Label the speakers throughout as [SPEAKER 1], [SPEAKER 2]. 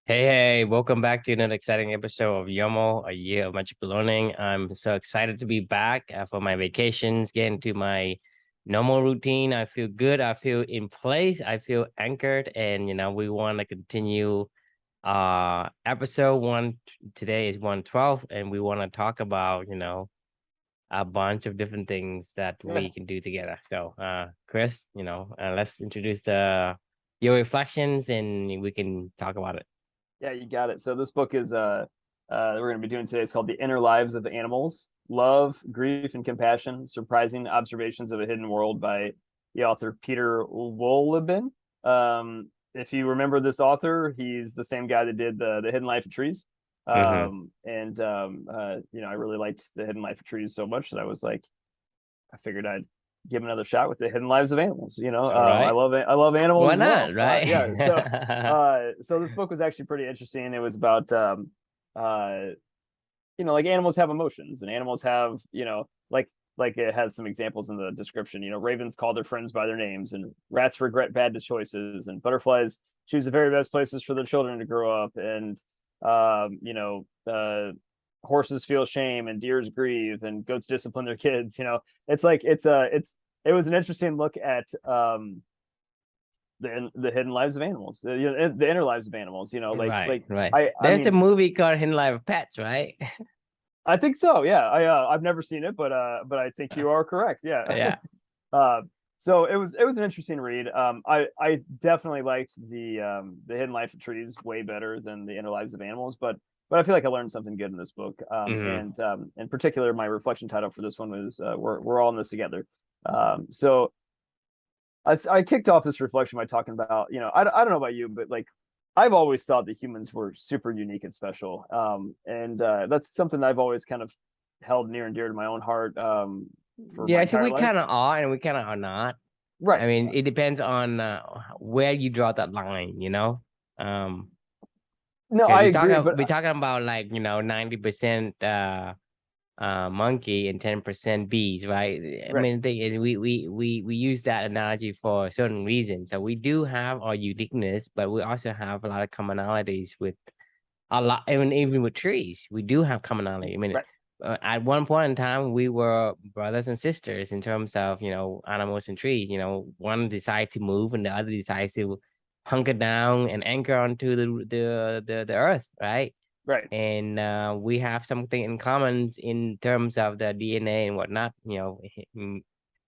[SPEAKER 1] Hey, welcome back to another exciting episode of YOML, a year of magical learning. I'm so excited to be back for my vacations, get into my normal routine. I feel good. I feel in place. I feel anchored. And, we want to continue episode one. Today is 112, and we want to talk about, a bunch of different things that
[SPEAKER 2] Yeah,
[SPEAKER 1] we can do together. So, Chris, let's introduce the your reflections and we can talk about it.
[SPEAKER 2] yeah, you got it. So this book is that we're going to be doing today. It's called The Inner Lives of Animals: Love, Grief, and Compassion: Surprising Observations of a Hidden World by the author Peter Wohlleben. If you remember this author, he's the same guy that did the Hidden Life of Trees.
[SPEAKER 1] Mm-hmm.
[SPEAKER 2] I really liked the Hidden Life of Trees so much that I was like, I figured I'd give another shot with the Hidden Lives of Animals.
[SPEAKER 1] All
[SPEAKER 2] I
[SPEAKER 1] right.
[SPEAKER 2] love it. I love animals
[SPEAKER 1] Why
[SPEAKER 2] as
[SPEAKER 1] not?
[SPEAKER 2] well.
[SPEAKER 1] Right?
[SPEAKER 2] Yeah. So this book was actually pretty interesting. It was about uh, like animals have emotions, and animals have like it has some examples in the description. Ravens call their friends by their names, and rats regret bad choices, and butterflies choose the very best places for their children to grow up, and horses feel shame, and deers grieve, and goats discipline their kids. It's like it was an interesting look at the hidden lives of animals, the inner lives of animals.
[SPEAKER 1] Right, right.
[SPEAKER 2] I
[SPEAKER 1] There's a
[SPEAKER 2] mean,
[SPEAKER 1] movie called Hidden Life of Pets, right?
[SPEAKER 2] I think so. Yeah, I've never seen it, but I think you are correct. Yeah.
[SPEAKER 1] Yeah.
[SPEAKER 2] uh, so it was an interesting read. I definitely liked the Hidden Life of Trees way better than the Inner Lives of Animals, but I feel like I learned something good in this book.
[SPEAKER 1] Hmm.
[SPEAKER 2] And in particular, my reflection title for this one was "We're all in this together." So I kicked off this reflection by talking about, I don't know about you, but like I've always thought that humans were super unique and special. And that's something that I've always kind of held near and dear to my own heart for my
[SPEAKER 1] Yeah, so
[SPEAKER 2] entire
[SPEAKER 1] we
[SPEAKER 2] life.
[SPEAKER 1] kind of are and we kind of are not. I
[SPEAKER 2] Right.
[SPEAKER 1] mean, it depends on where you draw that line, Um,
[SPEAKER 2] No,
[SPEAKER 1] because
[SPEAKER 2] I agree, but
[SPEAKER 1] we're talking about like, 90% monkey and 10% bees, right? I
[SPEAKER 2] right.
[SPEAKER 1] mean, the thing is, we use that analogy for a certain reason. So we do have our uniqueness, but we also have a lot of commonalities with a lot, even with trees. We do have commonality. I mean,
[SPEAKER 2] Right.
[SPEAKER 1] at one point in time, we were brothers and sisters in terms of animals and trees. One decides to move, and the other decides to hunker down and anchor onto the earth, right?
[SPEAKER 2] Right.
[SPEAKER 1] And we have something in common in terms of the DNA and whatnot,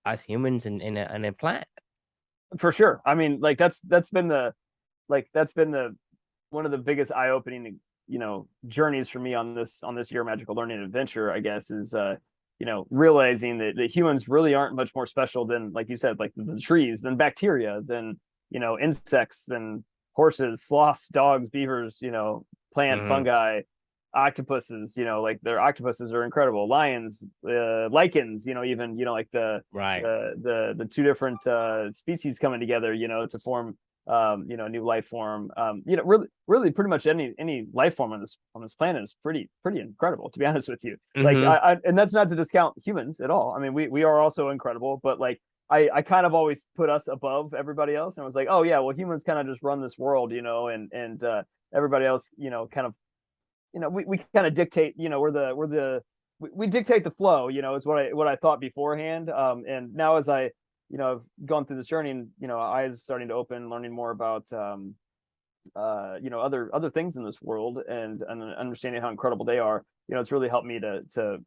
[SPEAKER 1] us humans and a plant.
[SPEAKER 2] For sure. I mean, like that's been the one of the biggest eye-opening, journeys for me on this year magical learning adventure, I guess, is realizing that humans really aren't much more special than, like you said, like the trees, than bacteria, than insects, than horses, sloths, dogs, beavers, plant,
[SPEAKER 1] Hmm.
[SPEAKER 2] fungi, octopuses. Like their octopuses are incredible. Lions, lichens. Even like the
[SPEAKER 1] Right.
[SPEAKER 2] the the two different species coming together, to form new life form. Really, pretty much any life form on this planet is pretty incredible, to be honest with you. Like,
[SPEAKER 1] Hmm.
[SPEAKER 2] and that's not to discount humans at all. I mean, we are also incredible, but like, I kind of always put us above everybody else, and I was like, oh yeah, well, humans kind of just run this world, and everybody else, kind of, we kind of dictate, we dictate the flow, is what I thought beforehand. And now as I, I've gone through this journey, and eyes starting to open, learning more about other things in this world, and understanding how incredible they are. It's really helped me to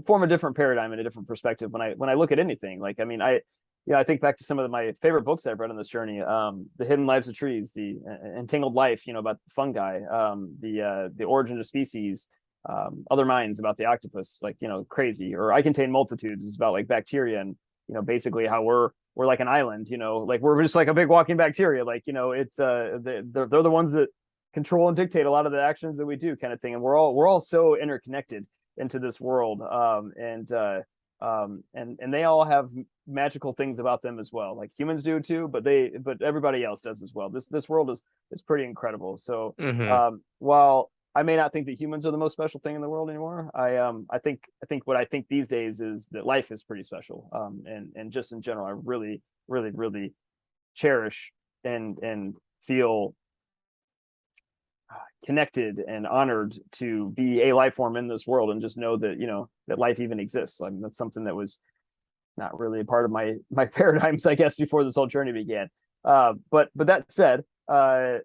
[SPEAKER 2] form a different paradigm and a different perspective when I look at anything. Like, I mean, I think back to some of my favorite books I've read on this journey. The Hidden Lives of Trees, the Entangled Life, about fungi, the Origin of Species, Other Minds about the octopus, like, crazy. Or I Contain Multitudes is about like bacteria, and basically how we're like an island, like we're just like a big walking bacteria. Like, it's they're the ones that control and dictate a lot of the actions that we do, kind of thing. And we're all so interconnected into this world. And they all have magical things about them as well. Like humans do too, but everybody else does as well. This world is pretty incredible. So
[SPEAKER 1] Hmm.
[SPEAKER 2] while I may not think that humans are the most special thing in the world anymore, I think what I think these days is that life is pretty special. And just in general, I really, really, really cherish and feel connected and honored to be a life form in this world, and just know that, that life even exists. I mean, that's something that was not really a part of my paradigms, I guess, before this whole journey began. But that said, what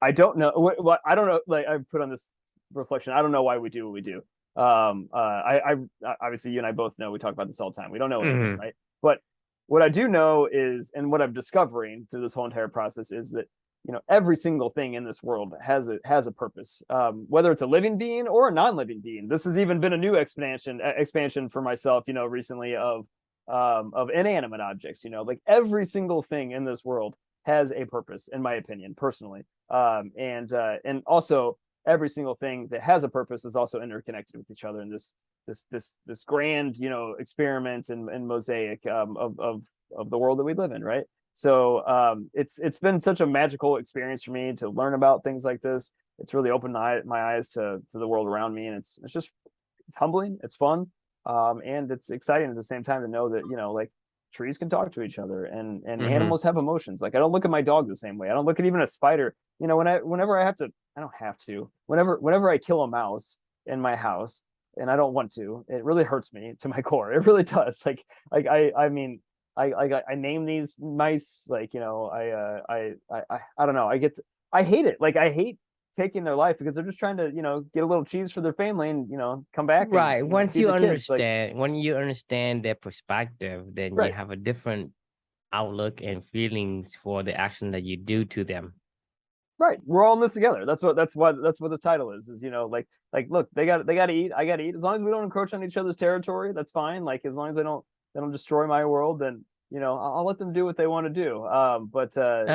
[SPEAKER 2] I don't know, what I don't know, like I put on this reflection, I don't know why we do what we do. I obviously, you and I both know, we talk about this all the time. We don't know anything, right? But what I do know is, and what I'm discovering through this whole entire process, is that every single thing in this world has a purpose, whether it's a living being or a non-living being. This has even been a new expansion for myself, recently, of inanimate objects. Like every single thing in this world has a purpose, in my opinion, personally. And also every single thing that has a purpose is also interconnected with each other in this grand, experiment and mosaic of the world that we live in, right? So it's been such a magical experience for me to learn about things like this. It's really opened my eyes to the world around me, and it's humbling, it's fun, and it's exciting at the same time to know that like trees can talk to each other, and animals have emotions. Like I don't look at my dog the same way. I don't look at even a spider. Whenever I don't have to. Whenever I kill a mouse in my house, and I don't want to, it really hurts me to my core. It really does. I mean, I name these mice, I don't know. I hate it. Like I hate taking their life because they're just trying to, get a little cheese for their family and, come back.
[SPEAKER 1] Right.
[SPEAKER 2] And,
[SPEAKER 1] Once
[SPEAKER 2] feed
[SPEAKER 1] you
[SPEAKER 2] the kids.
[SPEAKER 1] understand, when you understand their perspective, then you have a different outlook and feelings for the action that you do to them.
[SPEAKER 2] Right. We're all in this together. That's what the title is, look, they got to eat. I got to eat. As long as we don't encroach on each other's territory, that's fine. Like, as long as they don't destroy my world, then, I'll let them do what they want to do.
[SPEAKER 1] I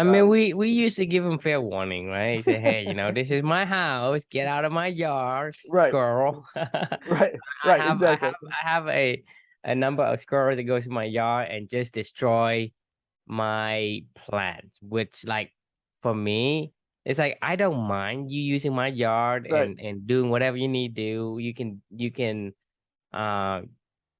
[SPEAKER 1] mean, we used to give them fair warning, right? Say, hey, this is my house. Get out of my yard,
[SPEAKER 2] right.
[SPEAKER 1] squirrel.
[SPEAKER 2] Right. Exactly.
[SPEAKER 1] I have a number of squirrels that goes to my yard and just destroy my plants, which, like, for me, it's like I don't mind you using my yard and doing whatever you need to do. You can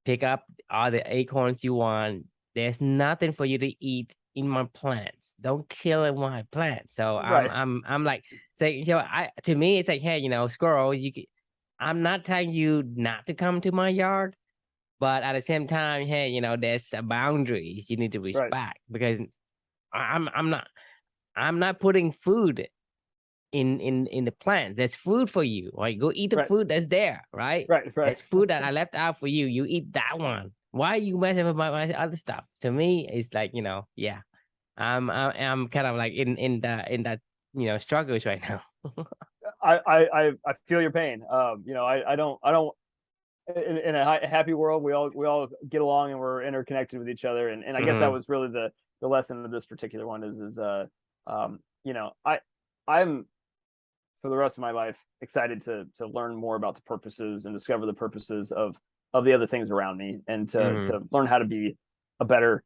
[SPEAKER 1] pick up all the acorns you want. There's nothing for you to eat in my plants. Don't kill my plants. So I'm like, say, to me it's like, hey, squirrel, I'm not telling you not to come to my yard, but at the same time, hey, there's boundaries you need to respect, because I'm not putting food in the plant. There's food for you. Like, go eat the food that's there, right? There's food that I left out for you. You eat that one. Why are you messing with my other stuff? To me, it's like, yeah. I'm kind of like in that struggles right now.
[SPEAKER 2] I feel your pain. I don't in a happy world, we all get along and we're interconnected with each other, and I guess that was really the lesson of this particular one is I'm, for the rest of my life, excited to learn more about the purposes and discover the purposes of the other things around me, and to learn how to be a better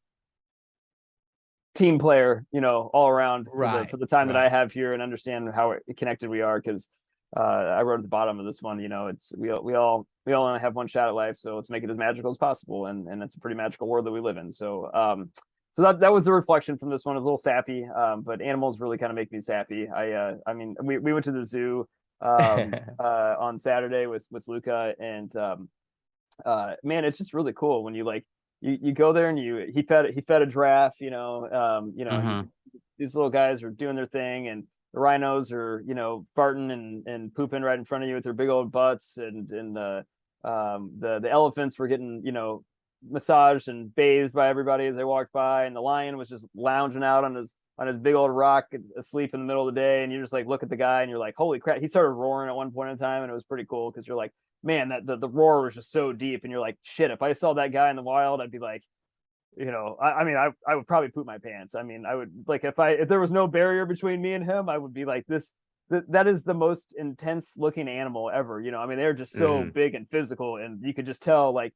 [SPEAKER 2] team player, all around for the time that I have here, and understand how connected we are. Because I wrote at the bottom of this one, it's we all only have one shot at life, so let's make it as magical as possible, and it's a pretty magical world that we live in. So so that was the reflection from this one. It was a little sappy, but animals really kind of make me sappy. I mean, we went to the zoo on Saturday with Luca, and man, it's just really cool when you go there and he fed a giraffe, these little guys are doing their thing, and the rhinos are, farting and pooping right in front of you with their big old butts, and the elephants were getting, massaged and bathed by everybody as they walked by, and the lion was just lounging out on his big old rock asleep in the middle of the day, and you just like look at the guy and you're like, holy crap. He started roaring at one point in time, and it was pretty cool, because you're like, man, that the roar was just so deep, and you're like, shit, if I saw that guy in the wild, I'd be like, I mean, I would probably poop my pants. I mean, I would, like, if there was no barrier between me and him, I would be like, that is the most intense looking animal ever. I mean, they're just so big and physical, and you could just tell like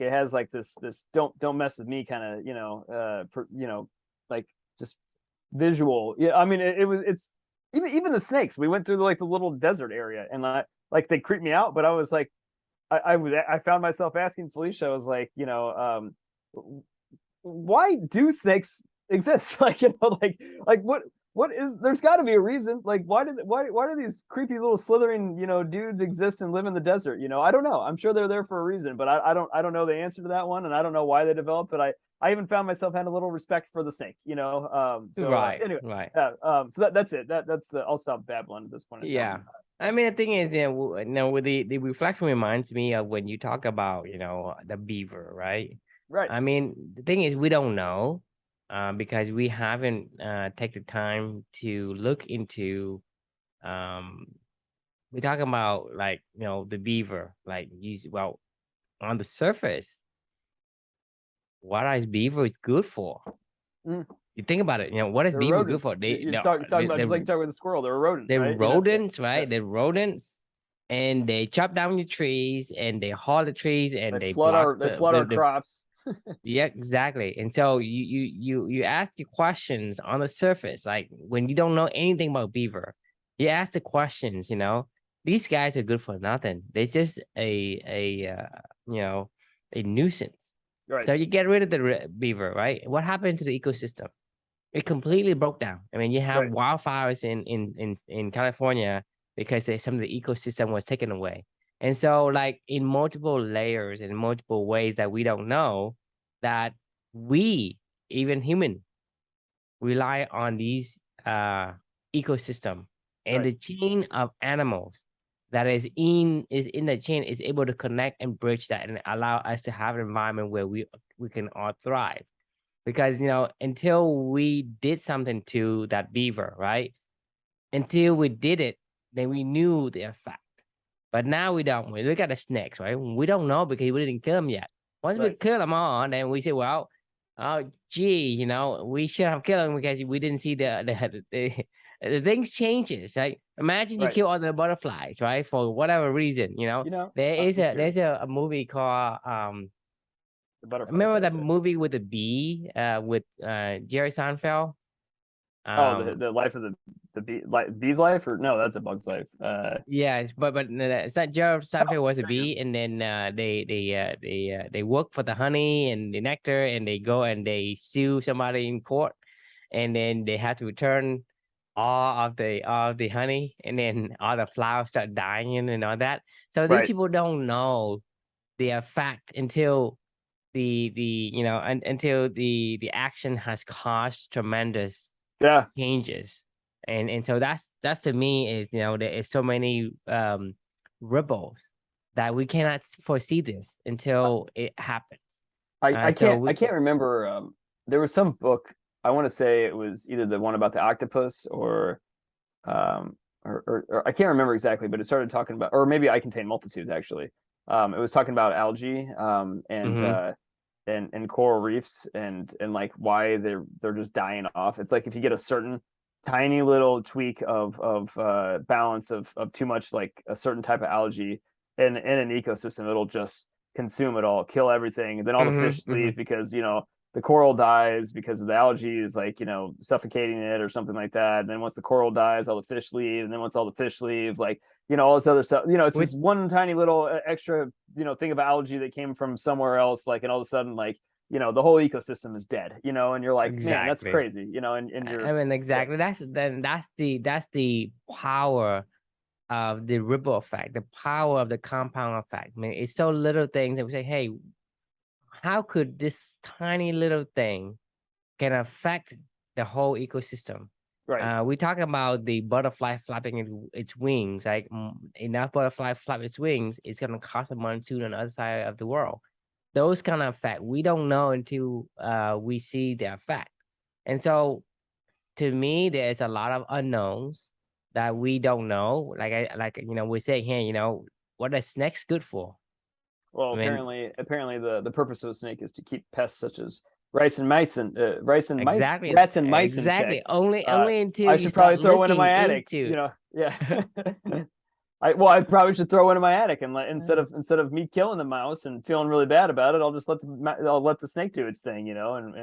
[SPEAKER 2] it has like this don't mess with me kind of, like just visual. Yeah. I mean, it's even the snakes. We went through the little desert area, and like they creeped me out, but I was like, I found myself asking Felicia, I was like, why do snakes exist? Like, like what there's got to be a reason. Like, why do these creepy little slithering, dudes exist and live in the desert? I don't know. I'm sure they're there for a reason, but I don't know the answer to that one, and I don't know why they developed. But I even found myself having a little respect for the snake.
[SPEAKER 1] Right,
[SPEAKER 2] Anyway,
[SPEAKER 1] right.
[SPEAKER 2] so that's it. I'll stop babbling at this point in
[SPEAKER 1] Yeah.
[SPEAKER 2] time.
[SPEAKER 1] I mean, the thing is, with the reflection reminds me of when you talk about, the beaver, right?
[SPEAKER 2] Right.
[SPEAKER 1] I mean, the thing is, we don't know, because we haven't taken the time to look into, we're talking about like, the beaver, like well, on the surface, what is beaver is good for?
[SPEAKER 2] Mm.
[SPEAKER 1] You think about it, what is
[SPEAKER 2] They're
[SPEAKER 1] beaver good for?
[SPEAKER 2] rodents. You're talking about just like talking with the squirrel. They're a rodent,
[SPEAKER 1] they're
[SPEAKER 2] right?
[SPEAKER 1] rodents, right?
[SPEAKER 2] Yeah.
[SPEAKER 1] They're rodents, and they chop down your trees, and they haul the trees, and
[SPEAKER 2] They
[SPEAKER 1] they
[SPEAKER 2] flood
[SPEAKER 1] block
[SPEAKER 2] our crops.
[SPEAKER 1] yeah, exactly. And so you ask your questions on the surface, like when you don't know anything about beaver, you ask the questions. These guys are good for nothing. They're just a nuisance.
[SPEAKER 2] Right.
[SPEAKER 1] So you get rid of the beaver, right? What happened to the ecosystem? It completely broke down. I mean, you have
[SPEAKER 2] Right.
[SPEAKER 1] wildfires in California because some of the ecosystem was taken away. And so, like, in multiple layers, in multiple ways that we don't know, that we, even human, rely on these ecosystem, and
[SPEAKER 2] Right.
[SPEAKER 1] the chain of animals that is in the chain is able to connect and bridge that and allow us to have an environment where we can all thrive. Because until we did something to that beaver, right? Until we did it, then we knew the effect. But now we don't. We look at the snakes, right? We don't know because we didn't kill them yet. Once we
[SPEAKER 2] Right.
[SPEAKER 1] kill them all, then we say, well, oh gee, we should have killed them because we didn't see the things changes. Like, imagine you
[SPEAKER 2] Right.
[SPEAKER 1] kill all the butterflies, right? For whatever reason,
[SPEAKER 2] I'm
[SPEAKER 1] there's
[SPEAKER 2] curious.
[SPEAKER 1] a movie called
[SPEAKER 2] The butterfly
[SPEAKER 1] remember that
[SPEAKER 2] effect.
[SPEAKER 1] movie with the bee with Jerry Seinfeld?
[SPEAKER 2] Oh,
[SPEAKER 1] Um,
[SPEAKER 2] the life of the bee, like bee's life, or no, that's a bug's life.
[SPEAKER 1] yes, but no, it's not Jerry Seinfeld was a
[SPEAKER 2] There you go.
[SPEAKER 1] bee, and then they work for the honey and the nectar, and they go and they sue somebody in court, and then they have to return all of the honey, and then all the flowers start dying and all that. So these
[SPEAKER 2] Right.
[SPEAKER 1] people don't know the effect until until the action has caused tremendous
[SPEAKER 2] Yeah.
[SPEAKER 1] changes. And so that's to me is there is so many ripples that we cannot foresee this until it happens.
[SPEAKER 2] I
[SPEAKER 1] So
[SPEAKER 2] can't I can't remember. There was some book. I want to say it was either the one about the octopus um or I can't remember exactly, but it started talking about, or maybe I Contain Multitudes actually. It was talking about algae
[SPEAKER 1] mhm,
[SPEAKER 2] and coral reefs and like why they're just dying off. It's like if you get a certain tiny little tweak of balance of too much like a certain type of algae in an ecosystem, it'll just consume it all, kill everything. And then all the
[SPEAKER 1] mhm,
[SPEAKER 2] fish leave
[SPEAKER 1] mhm.
[SPEAKER 2] because the coral dies because the algae is like suffocating it or something like that. And then once the coral dies, all the fish leave, and then once all the fish leave, like all this other stuff. It's
[SPEAKER 1] With
[SPEAKER 2] this one tiny little extra thing of algae that came from somewhere else, like, and all of a sudden, like, the whole ecosystem is dead, and you're like, man, that's
[SPEAKER 1] exactly.
[SPEAKER 2] crazy, and
[SPEAKER 1] I
[SPEAKER 2] you're
[SPEAKER 1] mean,
[SPEAKER 2] yeah.
[SPEAKER 1] exactly. That's the power of the ripple effect, the power of the compound effect. I mean, it's so little things that we say, hey, how could this tiny little thing can affect the whole ecosystem?
[SPEAKER 2] Right.
[SPEAKER 1] We talk about the butterfly flapping its wings. Like, enough butterfly flap its wings, it's gonna cause a monsoon on the other side of the world. Those kind of effect we don't know until we see the effect. And so, to me, there's a lot of unknowns that we don't know. We're saying here, what are snakes good for?
[SPEAKER 2] Well,
[SPEAKER 1] I mean,
[SPEAKER 2] apparently the purpose of a snake is to keep pests such as mice,
[SPEAKER 1] exactly,
[SPEAKER 2] rats and mice in check.
[SPEAKER 1] exactly. Only
[SPEAKER 2] uh
[SPEAKER 1] only until
[SPEAKER 2] I
[SPEAKER 1] you
[SPEAKER 2] should
[SPEAKER 1] start
[SPEAKER 2] probably throw one in
[SPEAKER 1] looking
[SPEAKER 2] my attic,
[SPEAKER 1] into.
[SPEAKER 2] yeah. I probably should throw one in my attic, and instead of me killing the mouse and feeling really bad about it, I'll let the snake do its thing,
[SPEAKER 1] Yeah,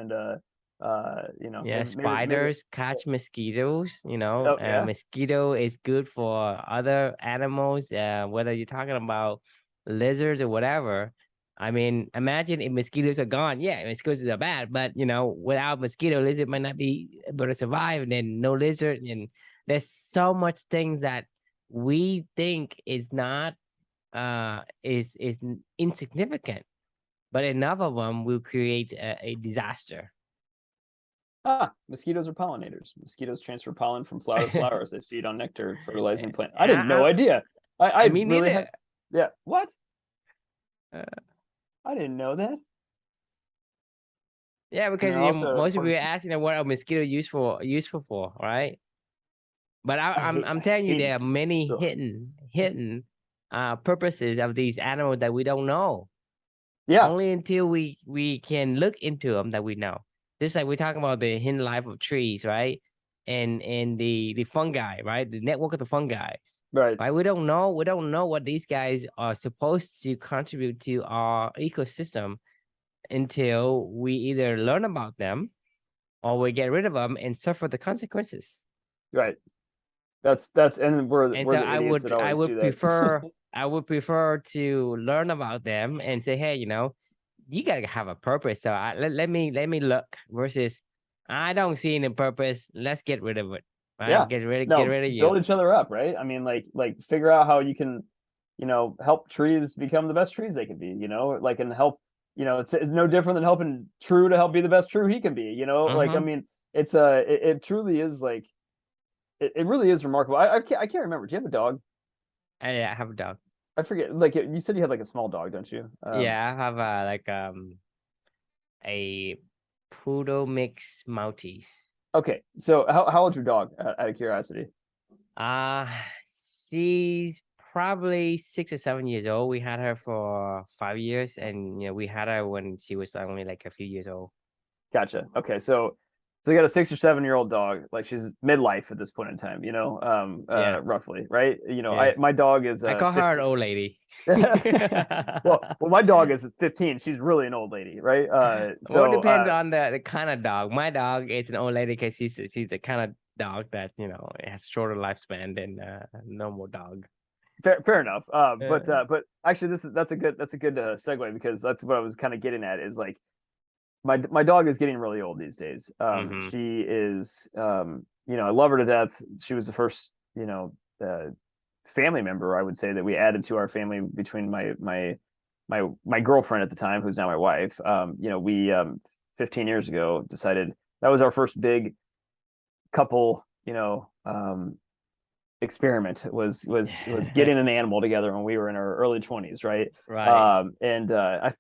[SPEAKER 2] maybe
[SPEAKER 1] spiders catch mosquitoes.
[SPEAKER 2] oh yeah.
[SPEAKER 1] Mosquito is good for other animals, whether you're talking about lizards or whatever. I mean, imagine if mosquitoes are gone. Yeah, mosquitoes are bad, but without mosquito, lizard might not be able to survive. And then no lizard, and there's so much things that we think is not is insignificant, but enough of them will create a disaster.
[SPEAKER 2] Mosquitoes are pollinators. Mosquitoes transfer pollen from flower to flower as they feed on nectar, fertilizing plant. I
[SPEAKER 1] I,
[SPEAKER 2] didn't no idea. I
[SPEAKER 1] mean,
[SPEAKER 2] really
[SPEAKER 1] neither.
[SPEAKER 2] Yeah. What?
[SPEAKER 1] Uh,
[SPEAKER 2] I didn't know that.
[SPEAKER 1] yeah, because most people are asking what are mosquitoes useful for, right? But I'm telling you, there are many hidden purposes of these animals that we don't know.
[SPEAKER 2] Yeah.
[SPEAKER 1] Only until we can look into them that we know. Just like we're talking about the hidden life of trees, right? And the fungi, right? The network of the fungi.
[SPEAKER 2] Right.
[SPEAKER 1] We don't know what these guys are supposed to contribute to our ecosystem until we either learn about them or we get rid of them and suffer the consequences.
[SPEAKER 2] Right. That's and we're
[SPEAKER 1] And
[SPEAKER 2] we're
[SPEAKER 1] so
[SPEAKER 2] the idiots that always do that.
[SPEAKER 1] I would prefer to learn about them and say, hey, you gotta have a purpose. So let me look versus I don't see any purpose. Let's get rid of it. Right?
[SPEAKER 2] Yeah.
[SPEAKER 1] Get rid of you.
[SPEAKER 2] Build each other up, right? I mean, like figure out how you can, help trees become the best trees they can be, and help, it's no different than helping True to help be the best True he can be, I mean, it truly is like, it really is remarkable. I can't remember. Do you have a dog?
[SPEAKER 1] Yeah, I have a dog.
[SPEAKER 2] I forget. Like you said, you have like a small dog, don't you?
[SPEAKER 1] Yeah, I have a poodle mix Maltese.
[SPEAKER 2] Okay, so how old's your dog? Out of curiosity.
[SPEAKER 1] She's probably 6 or 7 years old. We had her for 5 years, and we had her when she was only like a few years old.
[SPEAKER 2] Gotcha. Okay, so you got a 6 or 7 year old dog, like she's midlife at this point in time, roughly, right?
[SPEAKER 1] Yes.
[SPEAKER 2] My dog is
[SPEAKER 1] I call
[SPEAKER 2] 15.
[SPEAKER 1] her an old lady.
[SPEAKER 2] well, my dog is 15. She's really an old lady, right?
[SPEAKER 1] Well, it depends on the kind of dog. My dog is an old lady because she's the kind of dog that it has shorter lifespan than a normal dog.
[SPEAKER 2] Fair enough. But actually, that's a good segue, because that's what I was kind of getting at, is like my dog is getting really old these days. She is, I love her to death. She was the first, family member, I would say, that we added to our family between my girlfriend at the time, who's now my wife. We 15 years ago decided that was our first big couple, experiment was getting an animal together when we were in our early 20s, right? And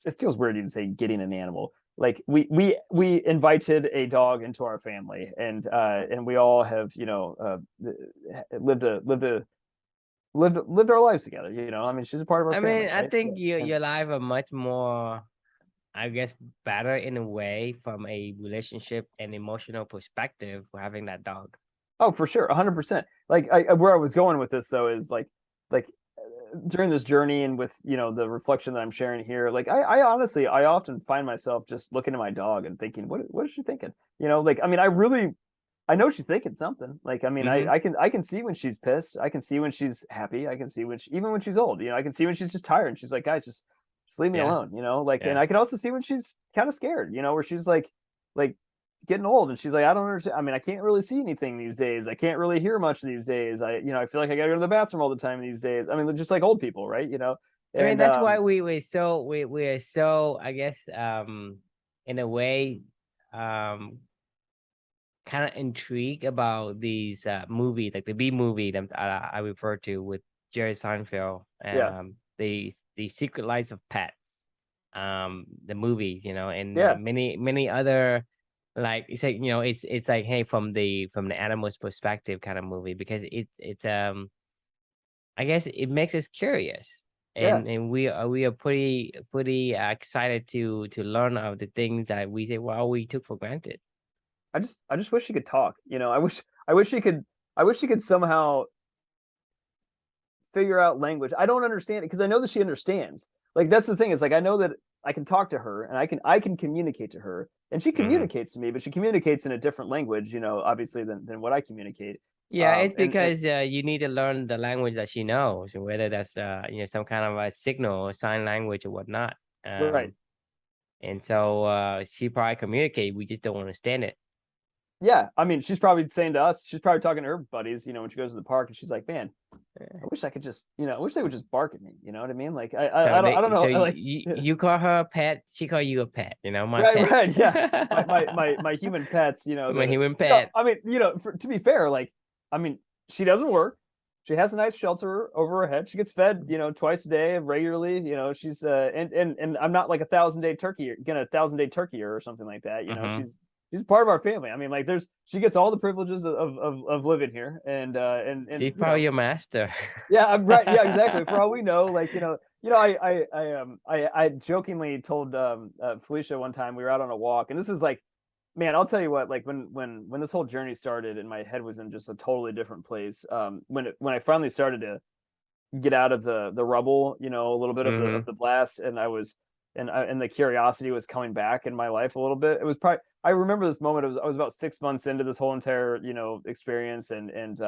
[SPEAKER 2] it feels weird even say getting an animal. Like we invited a dog into our family, and we all have lived our lives together. I mean, she's a part of our family.
[SPEAKER 1] I mean, I think your life are much more, I guess, better in a way from a relationship and emotional perspective for having that dog.
[SPEAKER 2] Oh, for sure, 100%. Like where I was going with this though is like during this journey, and with the reflection that I'm sharing here, like I honestly, I often find myself just looking at my dog and thinking, what is she thinking? I mean, I know she's thinking something. Like, I mean, I can see when she's pissed. I can see when she's happy. I can see even when she's old. I can see when she's just tired and she's like, guys, just leave me alone. And I can also see when she's kind of scared. Where she's like getting old, and she's like, I don't understand. I mean, I can't really see anything these days. I can't really hear much these days. I feel like I gotta go to the bathroom all the time these days. I mean, just like old people, right?
[SPEAKER 1] I mean, that's why we are so, I guess, in a way, kind of intrigued about these movies, like the B movie that I refer to with Jerry Seinfeld, the Secret Lives of Pets, the movies, and many other. Like it's like it's like, hey, from the animal's perspective kind of movie, because it's I guess it makes us curious, and we are pretty excited to learn of the things that we say, well, we took for granted.
[SPEAKER 2] I just wish she could talk. I wish she could somehow figure out language. I don't understand it, because I know that she understands. Like, that's the thing, is like, I know that I can talk to her, and I can communicate to her, and she communicates to me, but she communicates in a different language, obviously than what I communicate.
[SPEAKER 1] Yeah, it's because you need to learn the language that she knows, whether that's some kind of a signal or sign language or whatnot.
[SPEAKER 2] Right.
[SPEAKER 1] And so she probably communicate. We just don't understand it.
[SPEAKER 2] Yeah, I mean, she's probably saying to us, she's probably talking to her buddies, when she goes to the park, and she's like, "Man, I wish I could just, I wish they would just bark at me." You know what I mean? Like, I don't know,
[SPEAKER 1] So
[SPEAKER 2] like,
[SPEAKER 1] you call her a pet, she call you a pet. My
[SPEAKER 2] right,
[SPEAKER 1] pet.
[SPEAKER 2] right, yeah, my human pets,
[SPEAKER 1] My human pet.
[SPEAKER 2] I mean, to be fair, like, I mean, she doesn't work. She has a nice shelter over her head. She gets fed, twice a day regularly. She's and I'm not like a 1,000-day turkey, gonna 1,000-day turkeyer or something like that. She's part of our family. I mean, like, she gets all the privileges of living here, and
[SPEAKER 1] She's probably your master.
[SPEAKER 2] yeah, I'm right. Yeah, exactly. For all we know, like, I jokingly told Felicia one time we were out on a walk, and this is like, man, I'll tell you what, like, when this whole journey started and my head was in just a totally different place, when I finally started to get out of the rubble, a little bit of the blast, and and the curiosity was coming back in my life a little bit. It was probably, I remember this moment. I was about 6 months into this whole entire, experience, and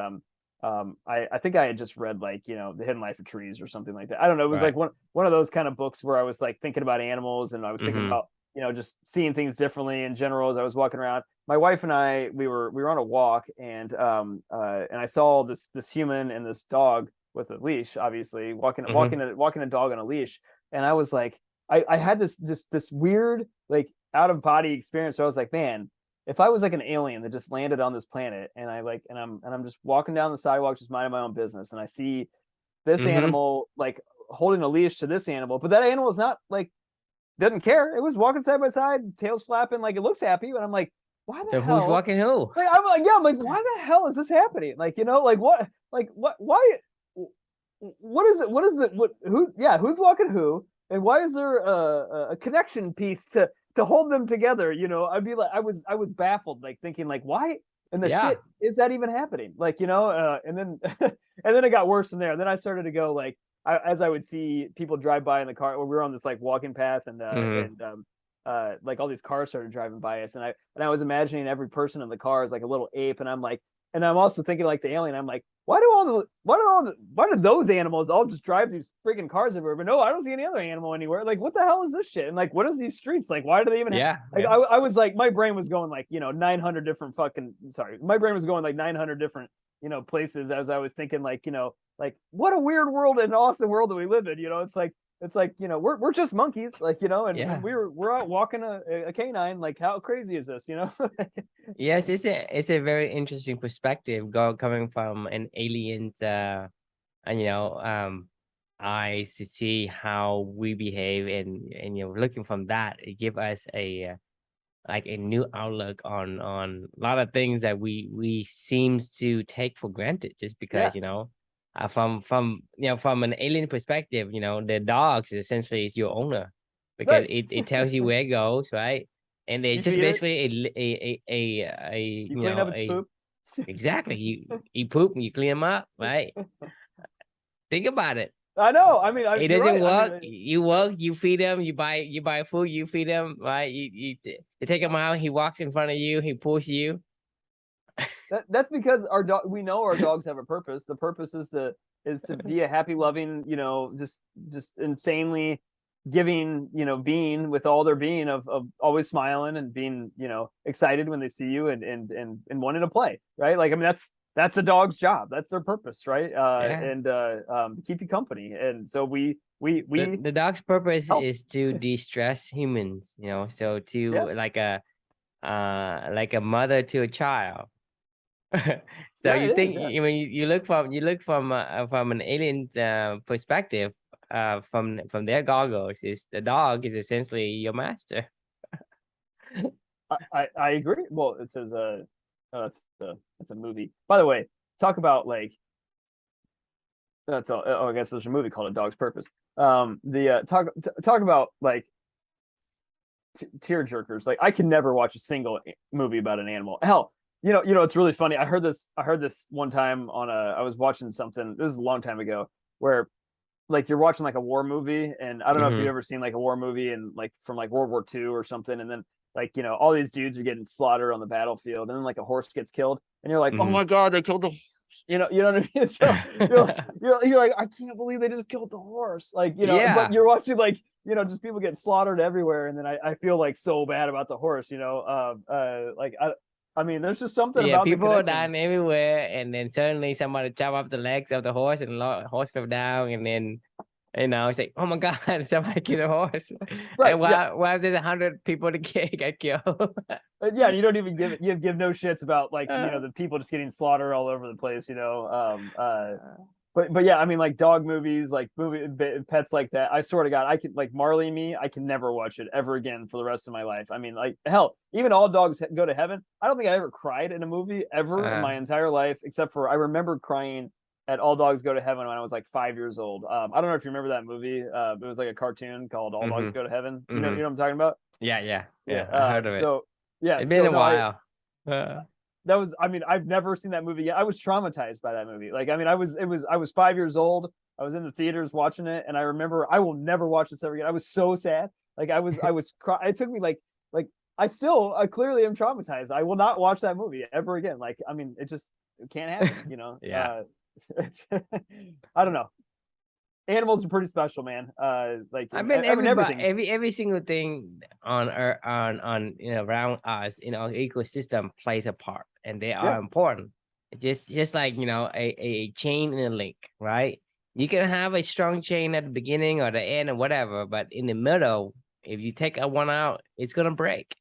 [SPEAKER 2] I think I had just read, like, The Hidden Life of Trees or something like that. I don't know. It was
[SPEAKER 1] Right.
[SPEAKER 2] like one of those kind of books where I was like thinking about animals, and I was thinking about, just seeing things differently in general as I was walking around. My wife and I, we were on a walk, and I saw this human and this dog with a leash, obviously walking a dog on a leash, and I was like, I had this weird, like, out of body experience where I was like, man, if I was like an alien that just landed on this planet, and I'm just walking down the sidewalk, just minding my own business, and I see this animal, like, holding a leash to this animal, but that animal is not, like, doesn't care. It was walking side by side, tails flapping, like, it looks happy, and I'm like, why the
[SPEAKER 1] So
[SPEAKER 2] hell?
[SPEAKER 1] who's walking who?
[SPEAKER 2] Like, I'm like, why the hell is this happening? Like, like, what, why? What is it? What is it? Who's walking who? And why is there a connection piece to hold them together? I'd be like, I was baffled, like, thinking, like, why in the shit is that even happening? Like, and then and then it got worse from there. Then I started to go, like, as I would see people drive by in the car, we were on this, like, walking path, and like, all these cars started driving by us, and I was imagining every person in the car is like a little ape, and I'm like, and I'm also thinking, like, the alien. I'm like, why do those animals all just drive these freaking cars everywhere? But no, I don't see any other animal anywhere. Like, what the hell is this shit? And, like, what is these streets? Like, why do they even have, like, I was like, my brain was going, like, 900 different my brain was going, like, 900 different, places, as I was thinking, like, like, what a weird world and awesome world that we live in. It's like, we're just monkeys, like, and we're out walking a canine. Like, how crazy is this?
[SPEAKER 1] Yes, it's a very interesting perspective coming from an alien's eyes to see how we behave, and looking from that, it give us a like a new outlook on a lot of things that we seems to take for granted, just because from an alien perspective, the dogs essentially is your owner, because
[SPEAKER 2] Right.
[SPEAKER 1] it tells you where it goes, right? And they
[SPEAKER 2] You
[SPEAKER 1] just
[SPEAKER 2] feed it,
[SPEAKER 1] basically a
[SPEAKER 2] you clean up its poop.
[SPEAKER 1] exactly, you poop and you clean them up, right? Think about it.
[SPEAKER 2] I know. I mean,
[SPEAKER 1] It
[SPEAKER 2] you're
[SPEAKER 1] doesn't
[SPEAKER 2] right.
[SPEAKER 1] work. You work, you feed them, you buy food, you feed them, right? You take him out, he walks in front of you, he pulls you.
[SPEAKER 2] That's because we know our dogs have a purpose. The purpose is to be a happy, loving, just insanely giving, being, with all their being of always smiling and being, excited when they see you, and wanting to play, right? Like, I mean, that's a dog's job. That's their purpose, right? And keep you company. And so
[SPEAKER 1] The dog's purpose
[SPEAKER 2] help.
[SPEAKER 1] is to de-stress humans, so to like a mother to a child. So you think, you look from an alien perspective, from their goggles, is the dog is essentially your master.
[SPEAKER 2] I agree. Well, it says that's a movie. By the way, talk about, like, that's all. Oh, I guess there's a movie called A Dog's Purpose. Talk about, like, tear jerkers. Like, I can never watch a single movie about an animal. Hell, it's really funny. I heard this one time I was watching something. This is a long time ago, where, like, you're watching, like, a war movie, and I don't know if you've ever seen, like, a war movie, and, like, from, like, World War II or something, and then, like, all these dudes are getting slaughtered on the battlefield, and then, like, a horse gets killed, and you're like, oh my god, they killed the horse. You know what I mean? So you're like, I can't believe they just killed the horse. Like, you know, but
[SPEAKER 1] Yeah.
[SPEAKER 2] you're watching like, you know, just people get slaughtered everywhere, and then I feel like so bad about the horse, you know. Like I mean, there's just something
[SPEAKER 1] Yeah,
[SPEAKER 2] about the
[SPEAKER 1] people are
[SPEAKER 2] connection.
[SPEAKER 1] dying everywhere, and then suddenly somebody chop off the legs of the horse, and the horse fell down, and then it's like, oh my God, somebody killed a horse,
[SPEAKER 2] Right.
[SPEAKER 1] and
[SPEAKER 2] Yeah.
[SPEAKER 1] why is there 100 people to get killed?
[SPEAKER 2] Yeah, you don't even give no shits about like, you know,
[SPEAKER 1] Uh,
[SPEAKER 2] the people just getting slaughtered all over the place, you know. But yeah, I mean, like dog movies, like pets like that. I swear to God, I could like Marley and Me. I can never watch it ever again for the rest of my life. I mean, like hell, even All Dogs Go to Heaven. I don't think I ever cried in a movie ever in
[SPEAKER 1] uh,
[SPEAKER 2] my entire life, except for I remember crying at All Dogs Go to Heaven when I was like 5 years old. I don't know if you remember that movie. It was like a cartoon called All Dogs
[SPEAKER 1] mhm,
[SPEAKER 2] Go to Heaven.
[SPEAKER 1] mhm.
[SPEAKER 2] You know what I'm talking about?
[SPEAKER 1] Yeah.
[SPEAKER 2] Yeah.
[SPEAKER 1] I heard of it.
[SPEAKER 2] So yeah.
[SPEAKER 1] It's been
[SPEAKER 2] So
[SPEAKER 1] a
[SPEAKER 2] no,
[SPEAKER 1] while. Uh,
[SPEAKER 2] that was, I mean, I've never seen that movie yet. I was traumatized by that movie. Like, I mean, I was 5 years old. I was in the theaters watching it, and I remember I will never watch this ever again. I was so sad. Like, I was it took me like I clearly am traumatized. I will not watch that movie ever again. Like, I mean, it can't happen, you know.
[SPEAKER 1] yeah.
[SPEAKER 2] It's, I don't know. Animals are pretty special, man. Like,
[SPEAKER 1] I mean,
[SPEAKER 2] I mean,
[SPEAKER 1] everybody,
[SPEAKER 2] everything's
[SPEAKER 1] every single thing on Earth, on around us in our ecosystem plays a part, and they
[SPEAKER 2] yeah,
[SPEAKER 1] are important. Just like a chain and a link, right? You can have a strong chain at the beginning or the end or whatever, but in the middle, if you take a one out, it's gonna break,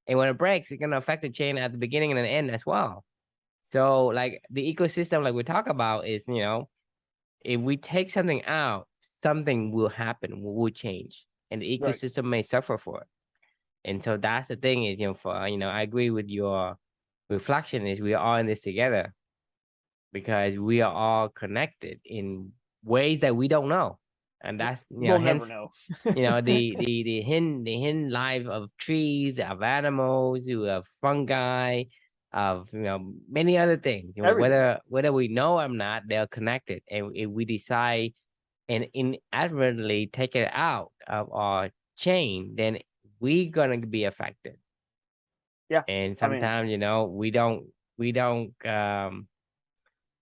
[SPEAKER 1] and when it breaks, it's gonna affect the chain at the beginning and the end as well. So, like the ecosystem, like we talk about, is if we take something out, something will happen, will change, and the
[SPEAKER 2] right.
[SPEAKER 1] ecosystem may suffer for it. And so that's the thing is, I agree with your reflection is we are all in this together because we are all connected in ways that we don't know. And that's,
[SPEAKER 2] We'll never
[SPEAKER 1] hence,
[SPEAKER 2] know.
[SPEAKER 1] the hidden life of trees, of animals, of fungi, of many other things.
[SPEAKER 2] Everything.
[SPEAKER 1] Whether we know or not, they're connected. And if we decide and inadvertently take it out of our chain, then we're gonna be affected.
[SPEAKER 2] Yeah.
[SPEAKER 1] And
[SPEAKER 2] I mean,
[SPEAKER 1] sometimes, we don't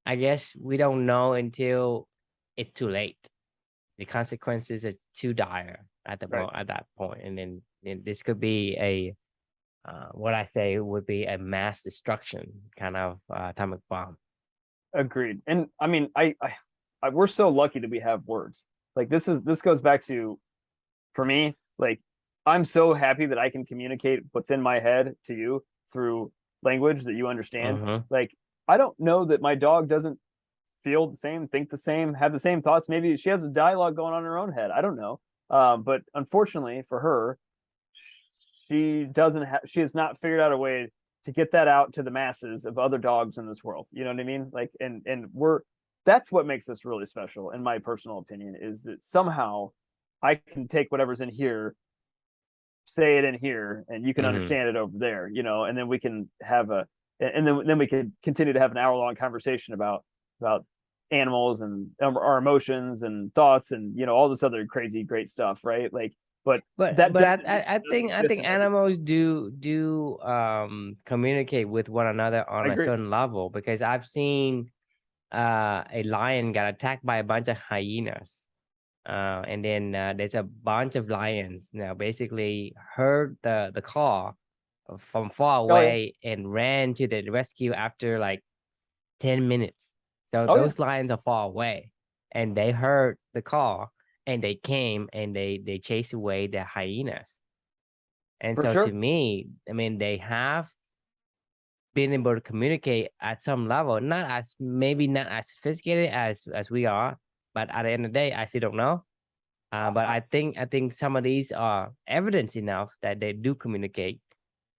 [SPEAKER 1] I guess we don't know until it's too late. The consequences are too dire
[SPEAKER 2] right.
[SPEAKER 1] at that point. And then this could be a what I say would be a mass destruction kind of atomic bomb.
[SPEAKER 2] Agreed. And I mean, we're so lucky that we have words. Like this goes back to, for me, like I'm so happy that I can communicate what's in my head to you through language that you understand.
[SPEAKER 1] Mm-hmm.
[SPEAKER 2] Like I don't know that my dog doesn't feel the same, think the same, have the same thoughts. Maybe she has a dialogue going on in her own head. I don't know. But unfortunately for her, she has not figured out a way to get that out to the masses of other dogs in this world. You know what I mean? Like, and that's what makes us really special, in my personal opinion, is that somehow I can take whatever's in here, say it in here, and you can
[SPEAKER 1] Mm-hmm.
[SPEAKER 2] understand it over there, you know, and then we can have and then we can continue to have an hour-long conversation about animals and our emotions and thoughts and, you know, all this other crazy great stuff, right? Like, but
[SPEAKER 1] But
[SPEAKER 2] that
[SPEAKER 1] but I
[SPEAKER 2] doesn't mean
[SPEAKER 1] I I
[SPEAKER 2] it doesn't
[SPEAKER 1] think I
[SPEAKER 2] exist
[SPEAKER 1] think
[SPEAKER 2] in every.
[SPEAKER 1] animals do communicate with one another
[SPEAKER 2] I
[SPEAKER 1] on a
[SPEAKER 2] agree.
[SPEAKER 1] certain level because I've seen a lion got attacked by a bunch of hyenas. And then there's a bunch of lions now basically heard the call from far
[SPEAKER 2] Oh yeah.
[SPEAKER 1] away and ran to the rescue after like 10 minutes. So
[SPEAKER 2] Oh yeah.
[SPEAKER 1] those lions are far away and they heard the call and they came and they chased away the hyenas. And
[SPEAKER 2] For
[SPEAKER 1] so to
[SPEAKER 2] sure.
[SPEAKER 1] me, I mean, they have been able to communicate at some level, maybe not as sophisticated as we are, but at the end of the day, I still don't know. But I think some of these are evidence enough that they do communicate.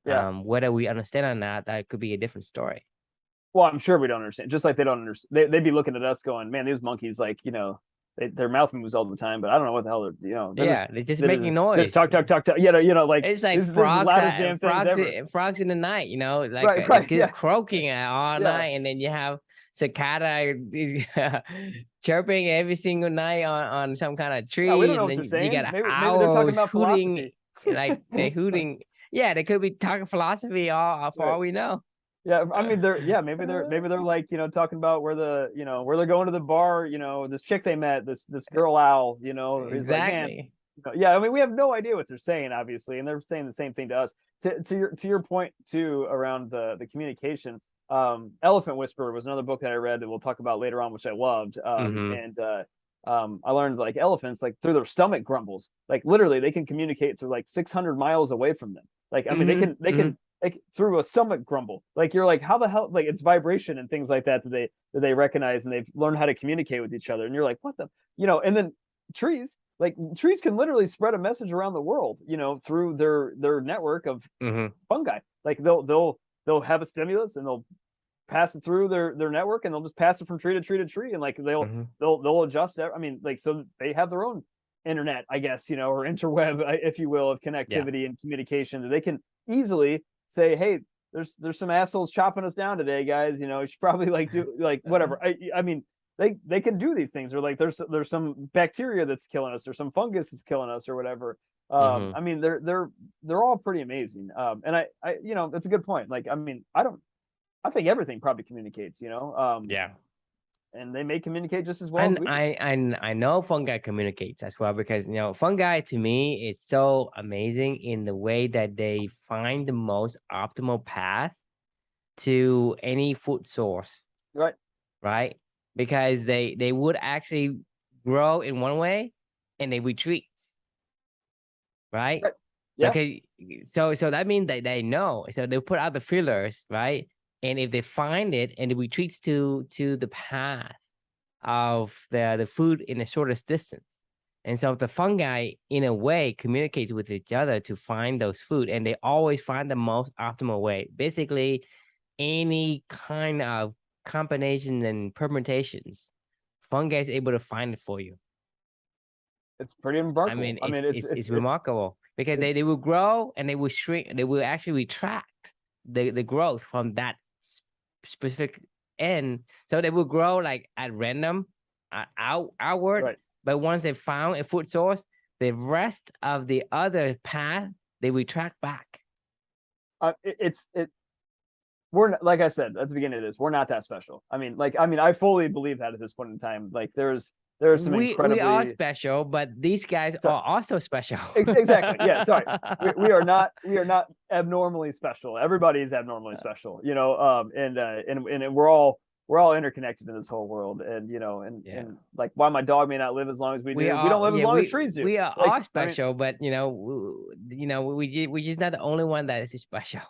[SPEAKER 2] Yeah.
[SPEAKER 1] Whether we understand or not, that could be a different story.
[SPEAKER 2] Well, I'm sure we don't understand. Just like they don't understand. They'd be looking at us going, man, these monkeys, like, you know, their mouth moves all the time, but I don't know what the hell they're, you know,
[SPEAKER 1] Yeah, they're just
[SPEAKER 2] they're
[SPEAKER 1] making
[SPEAKER 2] they're just
[SPEAKER 1] noise.
[SPEAKER 2] talk, talk, talk, talk. You know, like
[SPEAKER 1] It's like
[SPEAKER 2] this is the
[SPEAKER 1] frogs,
[SPEAKER 2] loudest damn things ever.
[SPEAKER 1] frogs in the night. Like
[SPEAKER 2] Right.
[SPEAKER 1] they
[SPEAKER 2] Right.
[SPEAKER 1] keep
[SPEAKER 2] Yeah.
[SPEAKER 1] croaking all
[SPEAKER 2] Yeah.
[SPEAKER 1] night, and then you have cicada chirping every single night on some kind of
[SPEAKER 2] Yeah. We
[SPEAKER 1] tree,
[SPEAKER 2] don't know
[SPEAKER 1] and
[SPEAKER 2] what they're
[SPEAKER 1] then you got
[SPEAKER 2] saying. Maybe they're talking
[SPEAKER 1] owls
[SPEAKER 2] about
[SPEAKER 1] hooting,
[SPEAKER 2] philosophy.
[SPEAKER 1] like they're hooting. Yeah, they could be talking philosophy all for
[SPEAKER 2] Right.
[SPEAKER 1] all we know.
[SPEAKER 2] Yeah, I mean, maybe they're like, talking about where they're going to the bar, this chick they met, this girl owl, he's like, man,
[SPEAKER 1] Exactly.
[SPEAKER 2] yeah, I mean, we have no idea what they're saying, obviously, and they're saying the same thing to us. To your point too around the communication. Elephant Whisperer was another book that I read that we'll talk about later on, which I loved. And I learned like elephants, like through their stomach grumbles, like literally they can communicate through like 600 miles away from them. Like, I mean, they can like through a stomach grumble. Like you're like, how the hell? Like it's vibration and things like that that they recognize, and they've learned how to communicate with each other. And you're like, what the, and then trees, like trees can literally spread a message around the world, through their network of fungi. Like they'll have a stimulus and they'll pass it through their network, and they'll just pass it from tree to tree to tree, and like they'll adjust. I mean, like, so they have their own internet, I guess, or interweb, if you will, of connectivity and communication, that they can easily say, hey, there's some assholes chopping us down today, guys. You should probably like do like whatever. I mean, they can do these things, or like there's some bacteria that's killing us, or some fungus that's killing us, or whatever. I mean, they're all pretty amazing. And I that's a good point. Like, I mean, I think everything probably communicates,
[SPEAKER 1] Yeah.
[SPEAKER 2] and they may communicate just as well as
[SPEAKER 1] And
[SPEAKER 2] we
[SPEAKER 1] I know fungi communicates as well, because fungi to me is so amazing in the way that they find the most optimal path to any food source,
[SPEAKER 2] do. Right.
[SPEAKER 1] right? Because they would actually grow in one way and they retreat, right?
[SPEAKER 2] Right. Yeah.
[SPEAKER 1] Okay, so that means that they know. So they put out the fillers, right? And if they find it and it retreats to the path of the food in the shortest distance. And so the fungi, in a way, communicates with each other to find those food, and they always find the most optimal way. Basically, any kind of combinations and permutations, fungi is able to find it for you.
[SPEAKER 2] It's pretty
[SPEAKER 1] I
[SPEAKER 2] remarkable.
[SPEAKER 1] mean,
[SPEAKER 2] I mean,
[SPEAKER 1] it's remarkable, because they will grow and they will shrink. They will actually retract the growth from that specific end. So they will grow like at random, outward.
[SPEAKER 2] Right.
[SPEAKER 1] But once they found a food source, the rest of the other path, they retract back.
[SPEAKER 2] We're not, like I said at the beginning of this, we're not that special. I mean, I fully believe that at this point in time. Like there's some incredibly,
[SPEAKER 1] we are special, but these guys are also special.
[SPEAKER 2] Exactly. Yeah. Sorry. We are not abnormally special. Everybody is abnormally special, and we're all interconnected in this whole world. And and like, why my dog may not live as long as we do. We don't live as long as trees do.
[SPEAKER 1] We are all special, but we just not the only one that is special.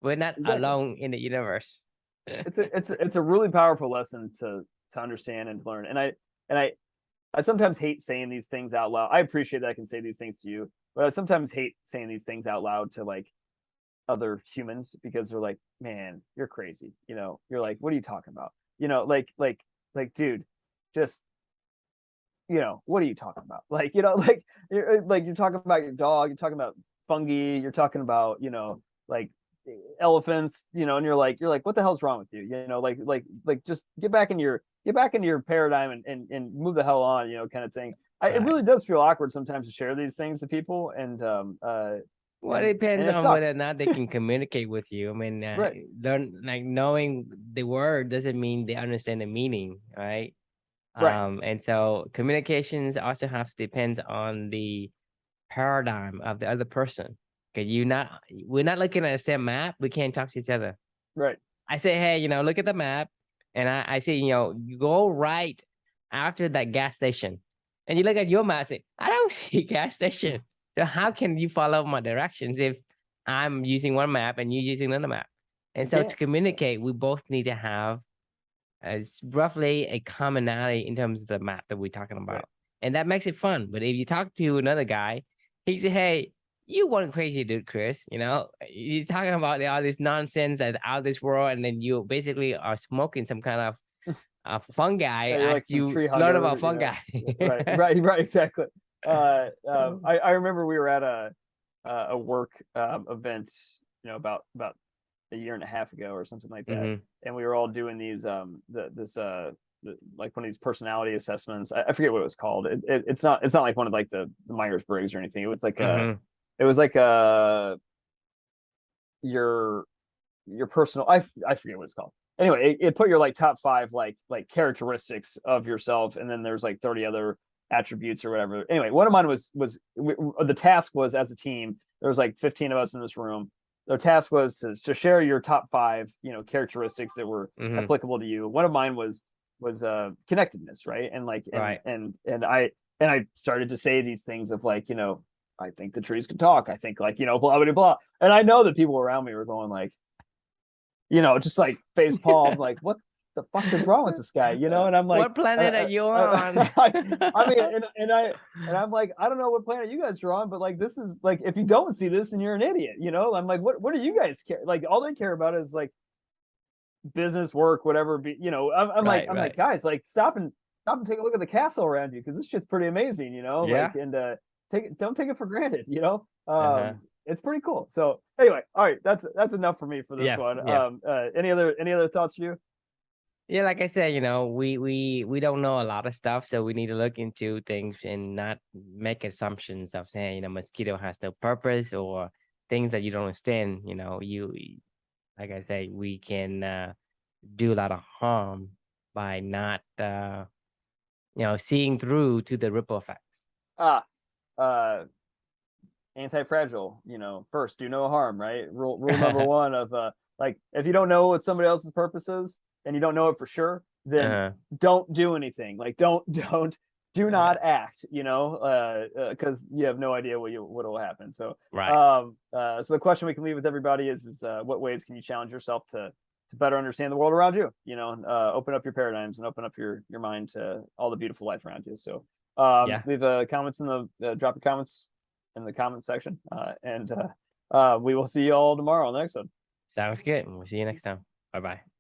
[SPEAKER 1] We're not alone in the universe.
[SPEAKER 2] It's a really powerful lesson to understand and to learn. And I sometimes hate saying these things out loud. I appreciate that I can say these things to you, but I sometimes hate saying these things out loud to like other humans, because they're like, man, you're crazy. You're like, what are you talking about? Like, dude, just, what are you talking about? Like, you're talking about your dog, you're talking about fungi, you're talking about, like elephants, and you're like, what the hell's wrong with you? Like just get back in your paradigm and move the hell on, kind of thing. It really does feel awkward sometimes to share these things to people. And
[SPEAKER 1] well, it depends on whether or not they can communicate with you. I mean, knowing the word doesn't mean they understand the meaning, right? And so communications also depends on the paradigm of the other person. Okay, we're not looking at the same map. We can't talk to each other.
[SPEAKER 2] Right.
[SPEAKER 1] I say, hey, look at the map, and I say, you go right after that gas station, and you look at your map and say, I don't see a gas station. So how can you follow my directions if I'm using one map and you're using another map? And so to communicate, we both need to have roughly a commonality in terms of the map that we're talking about. And that makes it fun. But if you talk to another guy, he say, hey, you one crazy dude, Chris. You're talking about all this nonsense that's out of this world, and then you basically are smoking some kind of fungi as
[SPEAKER 2] like
[SPEAKER 1] you learn about fungi.
[SPEAKER 2] Right, exactly. I remember we were at a work event, about a year and a half ago or something like that, and we were all doing these like one of these personality assessments. I forget what it was called. It's not like one of like the Myers-Briggs or anything. It was like your your personal, I forget what it's called. Anyway, it put your like top 5 like characteristics of yourself, and then there's like 30 other attributes or whatever. Anyway, one of mine was the task was, as a team, there was like 15 of us in this room. The task was to share your top 5, you know, characteristics that were applicable to you. One of mine was connectedness, right? And like and I started to say these things of like, you know, I think the trees can talk. I think like, you know, blah blah blah. And I know that people around me were going like, you know, just like face palm, like, what the fuck is wrong with this guy? You know, and I'm like,
[SPEAKER 1] what planet are you on?
[SPEAKER 2] I mean, and I'm like, I don't know what planet you guys are on, but like, this is like, if you don't see this, then you're an idiot. You know, I'm like, what do you guys care? Like, all they care about is like business, work, whatever. You know, I'm like, guys, like, stop and take a look at the castle around you, because this shit's pretty amazing. You know, like, and don't take it for granted. You know, it's pretty cool. So anyway, all right, that's enough for me for this one. Any other thoughts for you?
[SPEAKER 1] Yeah, like I said, you know, we don't know a lot of stuff, so we need to look into things and not make assumptions of saying, you know, mosquito has no purpose or things that you don't understand. You know, like I say, we can do a lot of harm by not, you know, seeing through to the ripple effects.
[SPEAKER 2] Anti-fragile, you know, first do no harm, right? Rule number 1 of like, if you don't know what somebody else's purpose is and you don't know it for sure, then don't do anything. Like, do not act, you know, because you have no idea what will happen. So so the question we can leave with everybody is what ways can you challenge yourself to better understand the world around you, you know, and open up your paradigms and open up your mind to all the beautiful life around you. So leave comments in the drop your comments in the comment section, and we will see you all tomorrow on the next one.
[SPEAKER 1] Sounds good. We'll see you next time. Bye-bye.